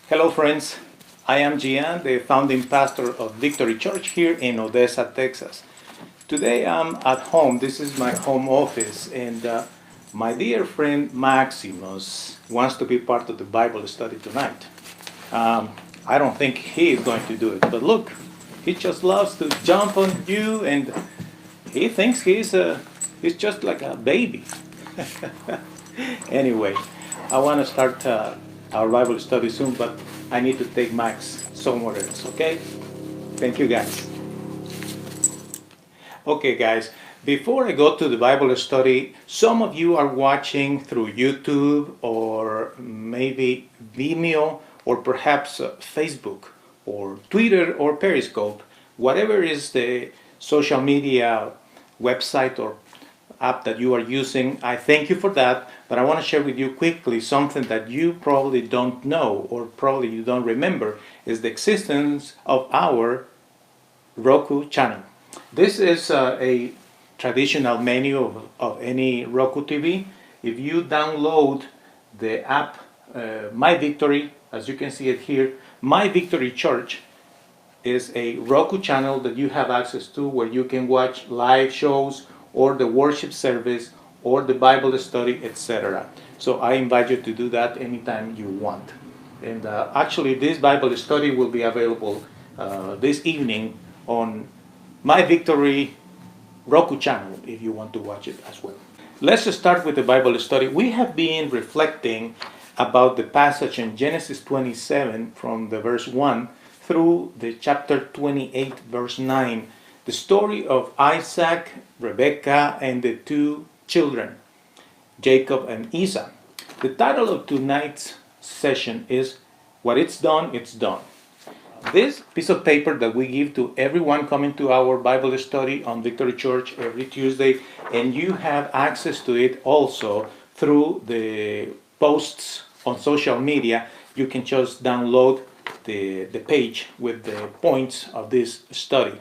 Hello friends, I am Gian, the founding pastor of Victory Church here in Odessa, Texas. Today I'm at home, this is my home office, and my dear friend Maximus wants to be part of the Bible study tonight. I don't think he is going to do it, but look, he just loves to jump on you and he thinks he's just like a baby. Anyway, I want to start our Bible study soon, but I need to take Max somewhere else, okay? Thank you, guys. Okay, guys, before I go to the Bible study, some of you are watching through YouTube or maybe Vimeo or perhaps Facebook or Twitter or Periscope, whatever is the social media website or app that you are using. I thank you for that, but I want to share with you quickly something that you probably don't know or probably you don't remember is the existence of our Roku channel. This is a traditional menu of any Roku TV. If you download the app My Victory, as you can see it here, My Victory Church is a Roku channel that you have access to where you can watch live shows or the worship service or the Bible study, etc. So I invite you to do that anytime you want. And actually this Bible study will be available this evening on My Victory Roku channel if you want to watch it as well. Let's start with the Bible study. We have been reflecting about the passage in Genesis 27 from the verse 1 through the chapter 28 verse 9, the story of Isaac, Rebekah, and the two children, Jacob and Esau. The title of tonight's session is What It's Done, It's Done. This piece of paper that we give to everyone coming to our Bible study on Victory Church every Tuesday, and you have access to it also through the posts on social media. You can just download the page with the points of this study.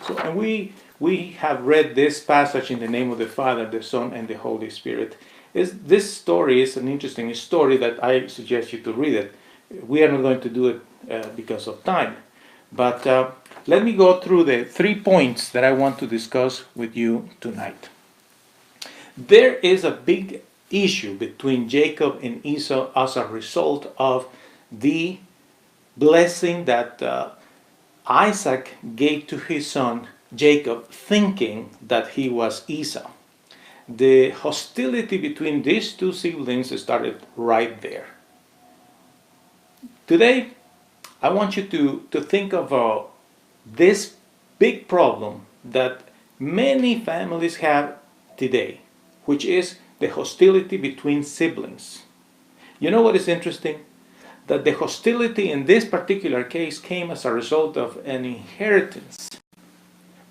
So, and we have read this passage in the name of the Father, the Son, and the Holy Spirit. This story is an interesting story that I suggest you to read it. We are not going to do it because of time. But let me go through the 3 points that I want to discuss with you tonight. There is a big issue between Jacob and Esau as a result of the blessing that Isaac gave to his son Jacob, thinking that he was Esau. The hostility between these two siblings started right there. Today, I want you to think of this big problem that many families have today, which is the hostility between siblings. You know what is interesting? That the hostility in this particular case came as a result of an inheritance.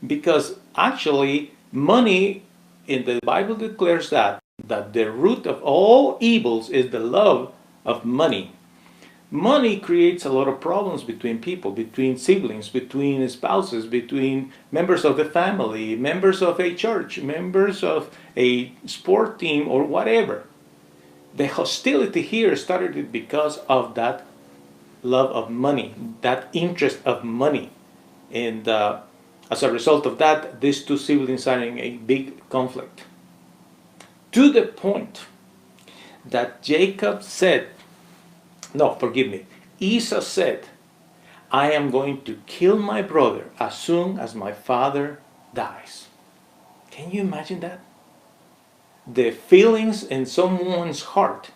Because actually, money in the Bible declares that the root of all evils is the love of money. Money creates a lot of problems between people, between siblings, between spouses, between members of the family, members of a church, members of a sport team, or whatever. The hostility here started because of that love of money, that interest of money. And as a result of that, these two siblings are in a big conflict. To the point that Esau said, I am going to kill my brother as soon as my father dies. Can you imagine that? The feelings in someone's heart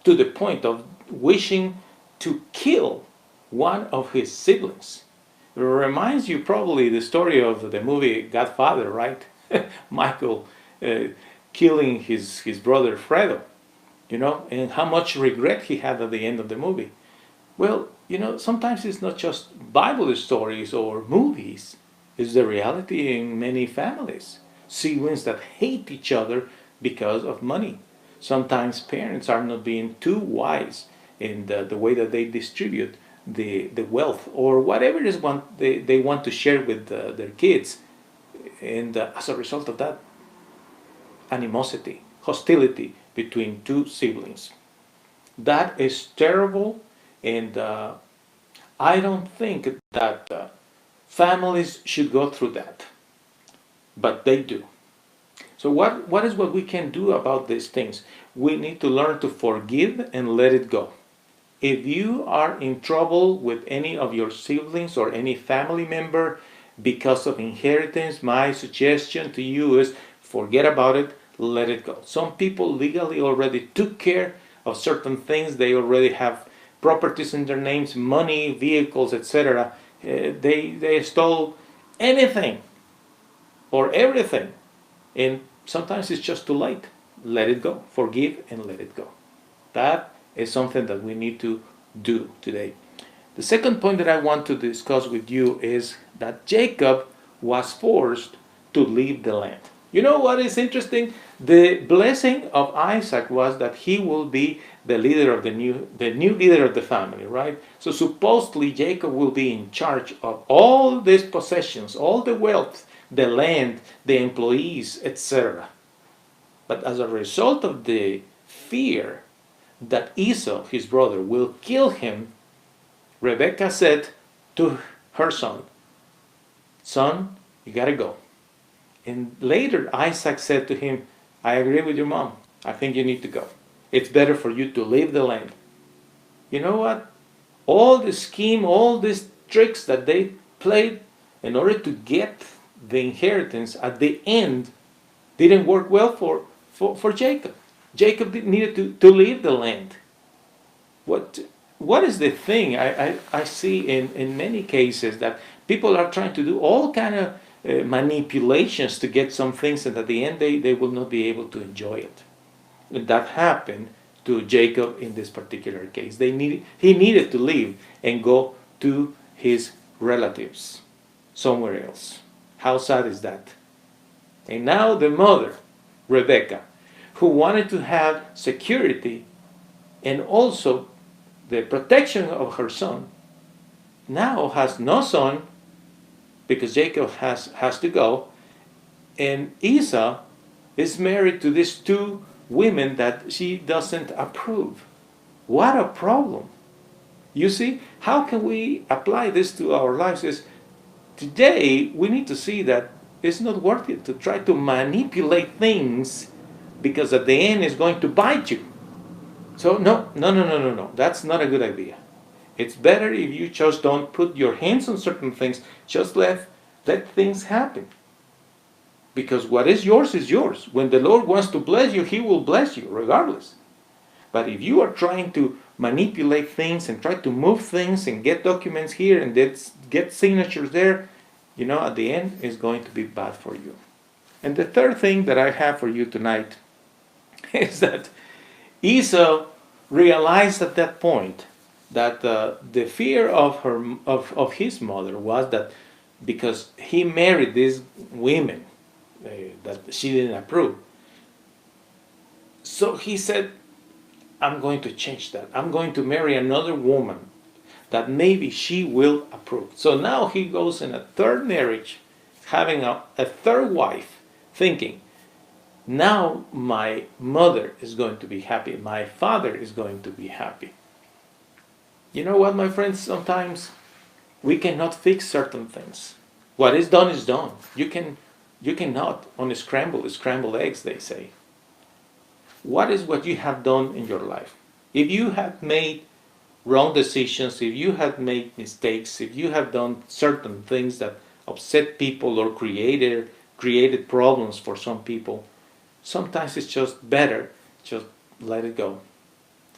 to the point of wishing to kill one of his siblings. It reminds you probably the story of the movie Godfather, right? Michael killing his brother Fredo, and how much regret he had at the end of the movie. Well, sometimes it's not just Bible stories or movies. It's the reality in many families. Siblings that hate each other because of money. Sometimes parents are not being too wise in the way that they distribute the wealth or whatever it is they want to share with their kids. And as a result of that, animosity, hostility between two siblings. That is terrible And I don't think that families should go through that, but they do. So what is what we can do about these things? We need to learn to forgive and let it go. If you are in trouble with any of your siblings or any family member because of inheritance, my suggestion to you is forget about it, let it go. Some people legally already took care of certain things. They already have properties in their names, money, vehicles, etc. They stole anything or everything, and sometimes it's just too late. Let it go. Forgive and let it go. That is something that we need to do today. The second point that I want to discuss with you is that Jacob was forced to leave the land. You know what is interesting? The blessing of Isaac was that he will be the leader of the new leader of the family, right? So supposedly Jacob will be in charge of all these possessions, all the wealth, the land, the employees, etc. But as a result of the fear that Esau, his brother, will kill him, Rebekah said to her son, "Son, you gotta go." And later Isaac said to him, "I agree with your mom. I think you need to go. It's better for you to leave the land." You know what? All the scheme, all these tricks that they played in order to get the inheritance at the end didn't work well for Jacob. Jacob needed to leave the land. What is the thing I see in many cases that people are trying to do all kind of manipulations to get some things, and at the end they will not be able to enjoy it. And that happened to Jacob in this particular case. He needed to leave and go to his relatives somewhere else. How sad is that? And now the mother, Rebecca, who wanted to have security and also the protection of her son, now has no son because Jacob has to go, and Esau is married to these two women that she doesn't approve. What a problem. You see, how can we apply this to our lives? Is today we need to see that it's not worth it to try to manipulate things, because at the end it's going to bite you. So no. That's not a good idea. It's better if you just don't put your hands on certain things. Just let things happen. Because what is yours is yours. When the Lord wants to bless you, He will bless you regardless. But if you are trying to manipulate things and try to move things and get documents here and get signatures there, at the end it's going to be bad for you. And the third thing that I have for you tonight is that Esau realized at that point that the fear of his mother was that because he married these women that she didn't approve. So he said, I'm going to change that. I'm going to marry another woman that maybe she will approve. So now he goes in a third marriage, having a third wife, thinking, now my mother is going to be happy. My father is going to be happy. You know what, my friends? Sometimes we cannot fix certain things. What is done is done. You cannot scramble eggs, they say. What is what you have done in your life? If you have made wrong decisions, if you have made mistakes, if you have done certain things that upset people or created problems for some people, sometimes it's just better just let it go.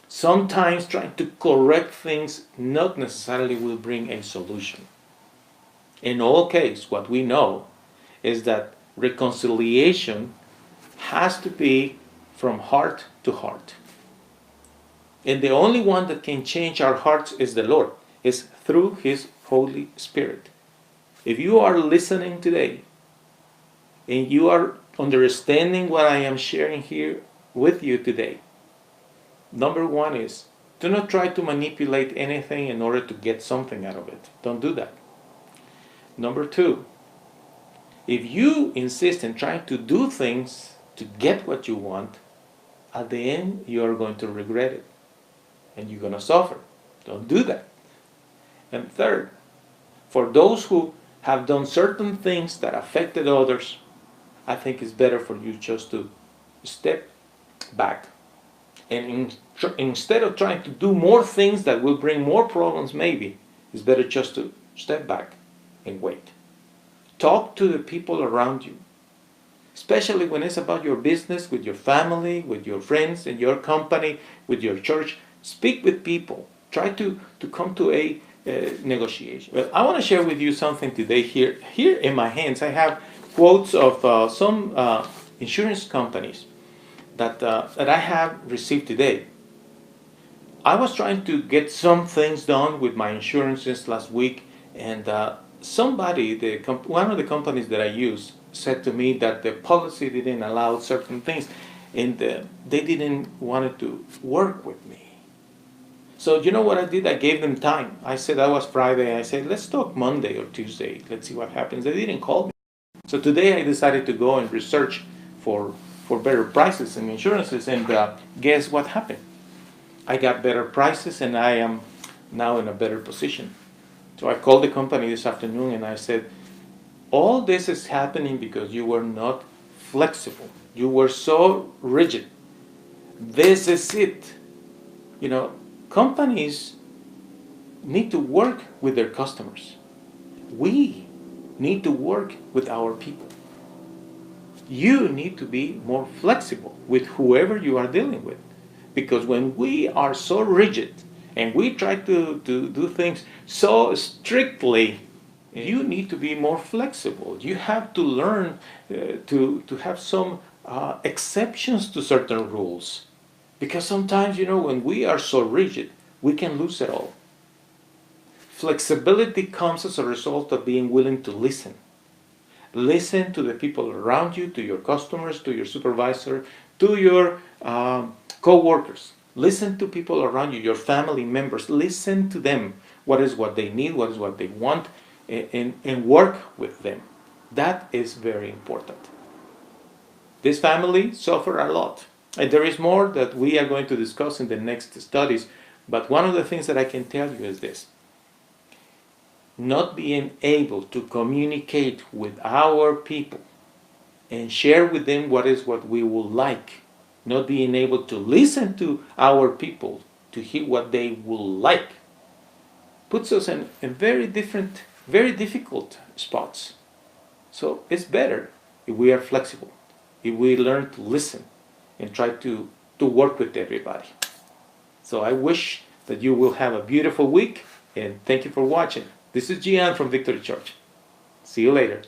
Sometimes trying to correct things not necessarily will bring a solution. In all cases, what we know is that reconciliation has to be from heart to heart. And the only one that can change our hearts is the Lord. It's through His Holy Spirit. If you are listening today and you are understanding what I am sharing here with you today, number one is, do not try to manipulate anything in order to get something out of it. Don't do that. Number two, if you insist in trying to do things to get what you want, at the end you are going to regret it and you're going to suffer. Don't do that. And third, for those who have done certain things that affected others, I think it's better for you just to step back. And instead of trying to do more things that will bring more problems, maybe, it's better just to step back and wait. Talk to the people around you, especially when it's about your business, with your family, with your friends, in your company, with your church. Speak with people. Try to come to a negotiation. Well, I want to share with you something today here. Here in my hands, I have quotes of some insurance companies that I have received today. I was trying to get some things done with my insurances last week, and somebody, one of the companies that I use, said to me that the policy didn't allow certain things, and they didn't want to work with me. So you know what I did? I gave them time. I said that was Friday. I said, let's talk Monday or Tuesday. Let's see what happens. They didn't call me. So today I decided to go and research for better prices and insurances, and guess what happened? I got better prices, and I am now in a better position. So I called the company this afternoon and I said, all this is happening because you were not flexible. You were so rigid. This is it. You know, companies need to work with their customers. We need to work with our people. You need to be more flexible with whoever you are dealing with. Because when we are so rigid and we try to do things so strictly, you need to be more flexible. You have to learn to have some exceptions to certain rules. Because sometimes, you know, when we are so rigid, we can lose it all. Flexibility comes as a result of being willing to listen. Listen to the people around you, to your customers, to your supervisor, to your co-workers. Listen to people around you, your family members. Listen to them. What is what they need, what is what they want, and work with them. That is very important. This family suffered a lot. And there is more that we are going to discuss in the next studies. But one of the things that I can tell you is this. Not being able to communicate with our people and share with them what is what we would like. Not being able to listen to our people to hear what they would like puts us in very difficult spots. So it's better if we are flexible, if we learn to listen and try to work with everybody. So I wish that you will have a beautiful week, and thank you for watching. This is Gian from Victory Church. See you later.